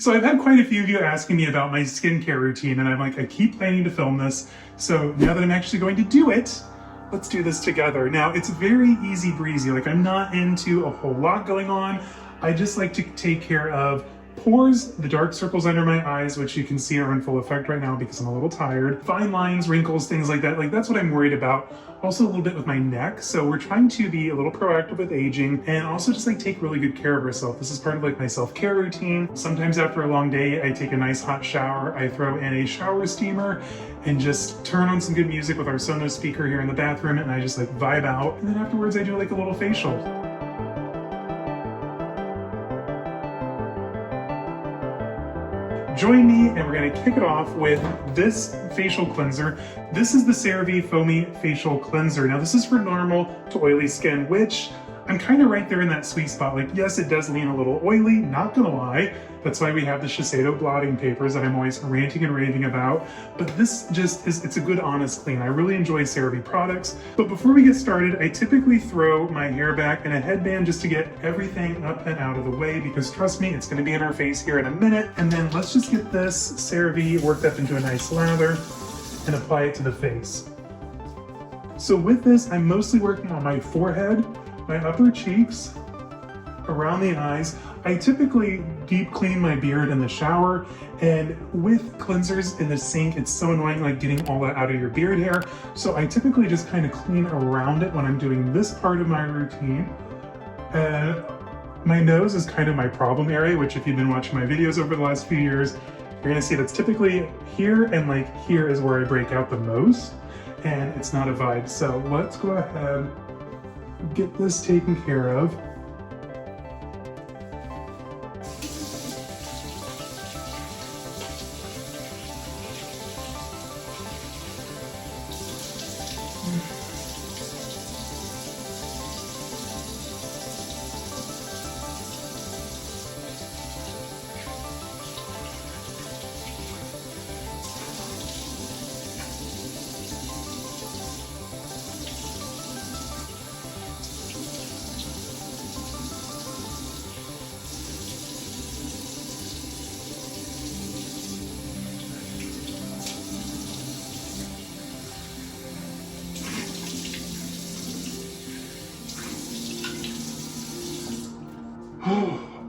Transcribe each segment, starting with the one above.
So I've had quite a few of you asking me about my skincare routine, and I'm like, I keep planning to film this. So now that I'm actually going to do it, let's do this together. Now it's very easy breezy. Like I'm not into a whole lot going on. I just like to take care of pores, the dark circles under my eyes, which you can see are in full effect right now because I'm a little tired, fine lines, wrinkles, things like that. Like that's what I'm worried about. Also a little bit with my neck. So we're trying to be a little proactive with aging and also just like take really good care of ourselves. This is part of like my self-care routine. Sometimes after a long day, I take a nice hot shower. I throw in a shower steamer and just turn on some good music with our Sonos speaker here in the bathroom, and I just like vibe out. And then afterwards I do like a little facial. Join me and we're gonna kick it off with this facial cleanser. This is the CeraVe Foamy Facial Cleanser. Now this is for normal to oily skin, which I'm kind of right there in that sweet spot. Like, yes, it does lean a little oily, not gonna lie. That's why we have the Shiseido blotting papers that I'm always ranting and raving about. But this just is, it's a good honest clean. I really enjoy CeraVe products. But before we get started, I typically throw my hair back in a headband just to get everything up and out of the way, because trust me, it's gonna be in our face here in a minute. And then let's just get this CeraVe worked up into a nice lather and apply it to the face. So with this, I'm mostly working on my forehead, my upper cheeks, around the eyes. I typically deep clean my beard in the shower, and with cleansers in the sink, it's so annoying like getting all that out of your beard hair. So I typically just kind of clean around it when I'm doing this part of my routine. And my nose is kind of my problem area, which if you've been watching my videos over the last few years, you're gonna see that's typically here, and like here is where I break out the most, and it's not a vibe. So let's go ahead, get this taken care of.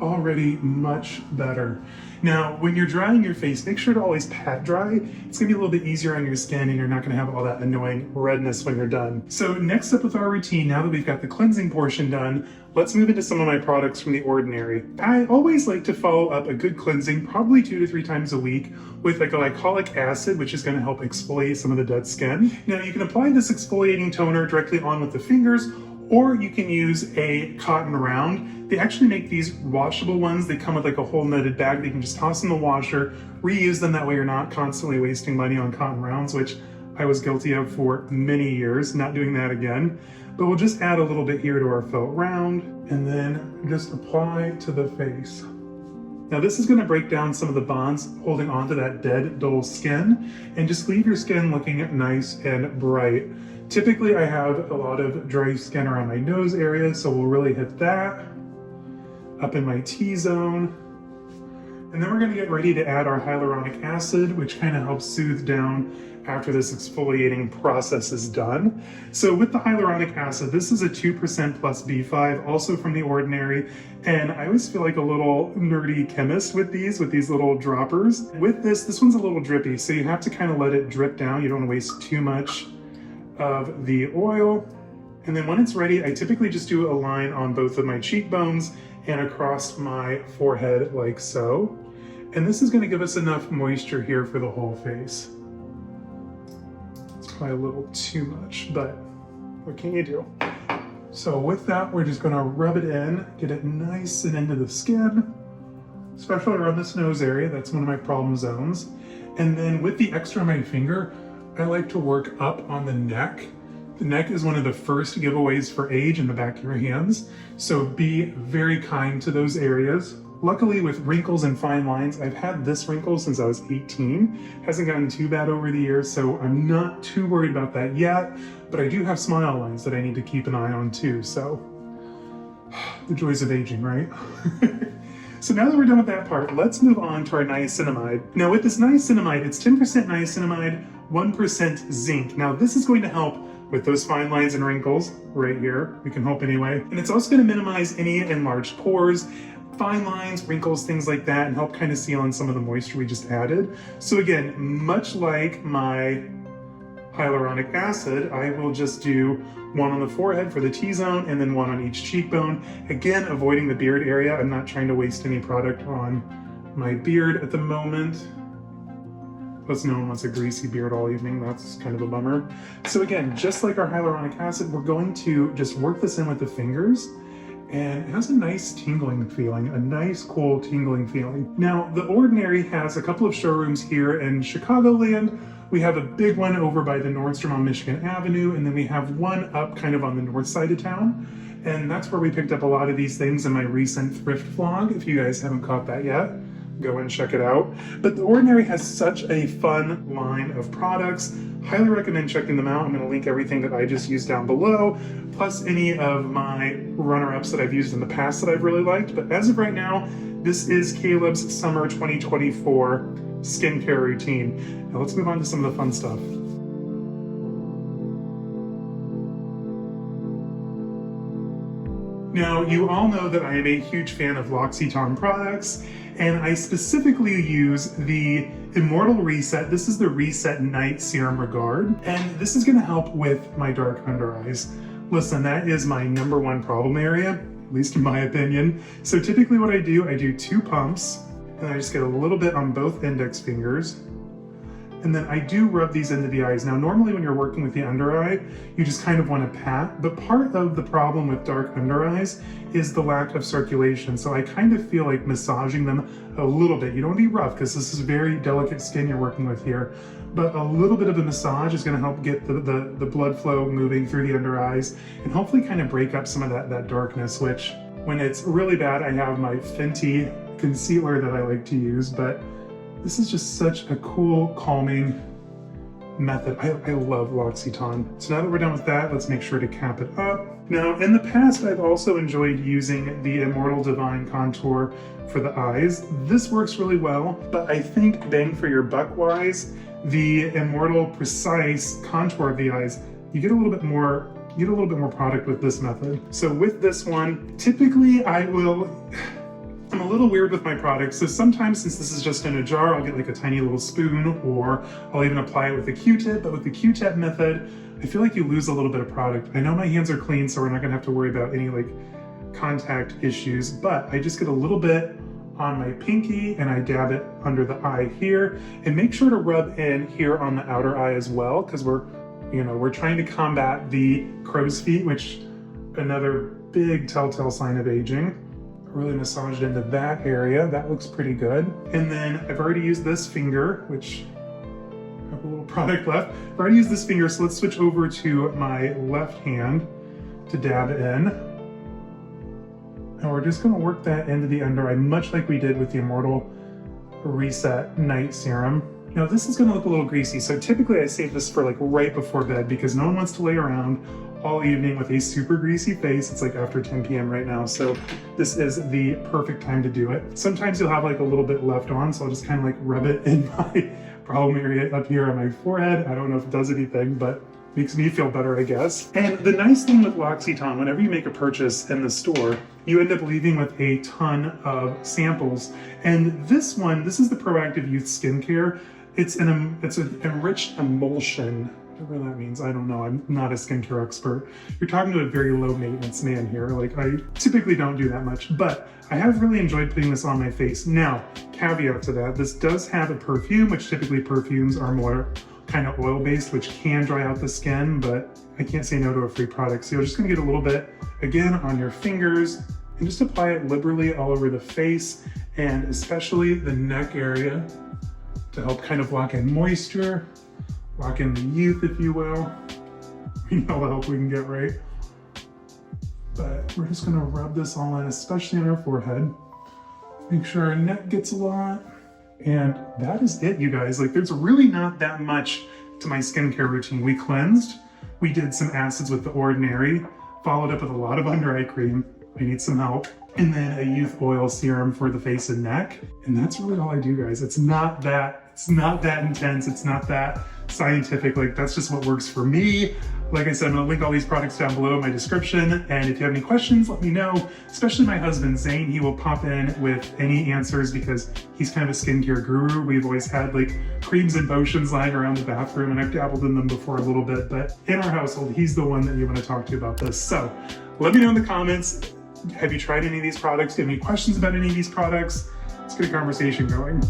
Already much better. Now, when you're drying your face, make sure to always pat dry. It's gonna be a little bit easier on your skin, and you're not gonna have all that annoying redness when you're done. So next up with our routine, now that we've got the cleansing portion done, let's move into some of my products from The Ordinary. I always like to follow up a good cleansing, probably 2 to 3 times a week, with like a glycolic acid, which is gonna help exfoliate some of the dead skin. Now, you can apply this exfoliating toner directly on with the fingers, or you can use a cotton round. They actually make these washable ones. They come with like a whole knitted bag that you can just toss in the washer, reuse them. That way you're not constantly wasting money on cotton rounds, which I was guilty of for many years, not doing that again. But we'll just add a little bit here to our felt round and then just apply to the face. Now this is gonna break down some of the bonds holding onto that dead, dull skin and just leave your skin looking nice and bright. Typically, I have a lot of dry skin around my nose area, so we'll really hit that up in my T-zone. And then we're gonna get ready to add our hyaluronic acid, which kind of helps soothe down after this exfoliating process is done. So with the hyaluronic acid, this is a 2% plus B5, also from The Ordinary. And I always feel like a little nerdy chemist with these little droppers. With this one's a little drippy, so you have to kind of let it drip down. You don't wanna waste too much of the oil. And then when it's ready, I typically just do a line on both of my cheekbones and across my forehead like so. And this is gonna give us enough moisture here for the whole face. It's probably a little too much, but what can you do? So with that, we're just gonna rub it in, get it nice and into the skin, especially around this nose area. That's one of my problem zones. And then with the extra on my finger, I like to work up on the neck. The neck is one of the first giveaways for age in the back of your hands, so be very kind to those areas. Luckily with wrinkles and fine lines, I've had this wrinkle since I was 18. Hasn't gotten too bad over the years, so I'm not too worried about that yet, but I do have smile lines that I need to keep an eye on too, so the joys of aging, right? So now that we're done with that part, let's move on to our niacinamide. Now with this niacinamide, it's 10% niacinamide, 1% zinc. Now this is going to help with those fine lines and wrinkles right here. We can hope anyway. And it's also going to minimize any enlarged pores, fine lines, wrinkles, things like that, and help kind of seal in some of the moisture we just added. So again, much like my hyaluronic acid, I will just do one on the forehead for the T-zone and then one on each cheekbone. Again, avoiding the beard area. I'm not trying to waste any product on my beard at the moment. Plus no one wants a greasy beard all evening. That's kind of a bummer. So again, just like our hyaluronic acid, we're going to just work this in with the fingers, and it has a nice tingling feeling, a nice cool tingling feeling. Now, The Ordinary has a couple of showrooms here in Chicagoland. We have a big one over by the Nordstrom on Michigan Avenue, and then we have one up kind of on the north side of town. And that's where we picked up a lot of these things in my recent thrift vlog. If you guys haven't caught that yet, go and check it out. But The Ordinary has such a fun line of products. Highly recommend checking them out. I'm going to link everything that I just used down below, plus any of my runner-ups that I've used in the past that I've really liked. But as of right now, this is Caleb's Summer 2024 skincare routine. Now let's move on to some of the fun stuff. Now, you all know that I am a huge fan of L'Occitane products, and I specifically use the Immortelle Reset. This is the Reset Night Serum Regard, and this is gonna help with my dark under eyes. Listen, that is my #1 problem area, at least in my opinion. So typically what I do 2 pumps, and I just get a little bit on both index fingers. And then I do rub these into the eyes. Now, normally when you're working with the under eye, you just kind of want to pat, but part of the problem with dark under eyes is the lack of circulation. So I kind of feel like massaging them a little bit. You don't want to be rough because this is very delicate skin you're working with here, but a little bit of a massage is going to help get the blood flow moving through the under eyes and hopefully kind of break up some of that darkness, which when it's really bad, I have my Fenty concealer that I like to use, but this is just such a cool, calming method. I love L'Occitane. So now that we're done with that, let's make sure to cap it up. Now, in the past, I've also enjoyed using the Immortelle Divine Contour for the eyes. This works really well, but I think bang for your buck wise, the Immortelle Precise Contour of the eyes, you get a little bit more product with this method. So with this one, typically I'm a little weird with my products, so sometimes since this is just in a jar, I'll get like a tiny little spoon, or I'll even apply it with a Q-tip, but with the Q-tip method, I feel like you lose a little bit of product. I know my hands are clean, so we're not gonna have to worry about any like contact issues, but I just get a little bit on my pinky and I dab it under the eye here, and make sure to rub in here on the outer eye as well, because we're trying to combat the crow's feet, which another big telltale sign of aging. Really massaged into that area. That looks pretty good. And then I've already used this finger, which I have a little product left. I've already used this finger, so let's switch over to my left hand to dab in. And we're just gonna work that into the under eye, much like we did with the Immortelle Reset Night Serum. Now this is gonna look a little greasy, so typically I save this for like right before bed because no one wants to lay around all evening with a super greasy face. It's like after 10 p.m. right now, so this is the perfect time to do it. Sometimes you'll have like a little bit left on, so I'll just kind of like rub it in my problem area up here on my forehead. I don't know if it does anything, but makes me feel better, I guess. And the nice thing with L'Occitane, whenever you make a purchase in the store, you end up leaving with a ton of samples. And this one, this is the Proactive Youth Skincare. It's an enriched emulsion. Whatever that means, I don't know. I'm not a skincare expert. You're talking to a very low maintenance man here. Like, I typically don't do that much, but I have really enjoyed putting this on my face. Now, caveat to that, this does have a perfume, which typically perfumes are more kind of oil-based, which can dry out the skin, but I can't say no to a free product. So you're just gonna get a little bit, again, on your fingers, and just apply it liberally all over the face, and especially the neck area to help kind of lock in moisture, lock in the youth, if you will. We need all the help we can get, right? But we're just gonna rub this all in, especially on our forehead. Make sure our neck gets a lot. And that is it, you guys. Like, there's really not that much to my skincare routine. We cleansed, we did some acids with The Ordinary, followed up with a lot of under eye cream, I need some help. And then a youth oil serum for the face and neck. And that's really all I do, guys. It's not that intense. It's not that scientific. Like, that's just what works for me. Like I said, I'm gonna link all these products down below in my description. And if you have any questions, let me know. Especially my husband, Zane, he will pop in with any answers because he's kind of a skincare guru. We've always had like creams and potions lying around the bathroom, and I've dabbled in them before a little bit, but in our household, he's the one that you wanna talk to about this. So let me know in the comments, have you tried any of these products? Do you have any questions about any of these products? Let's get a conversation going.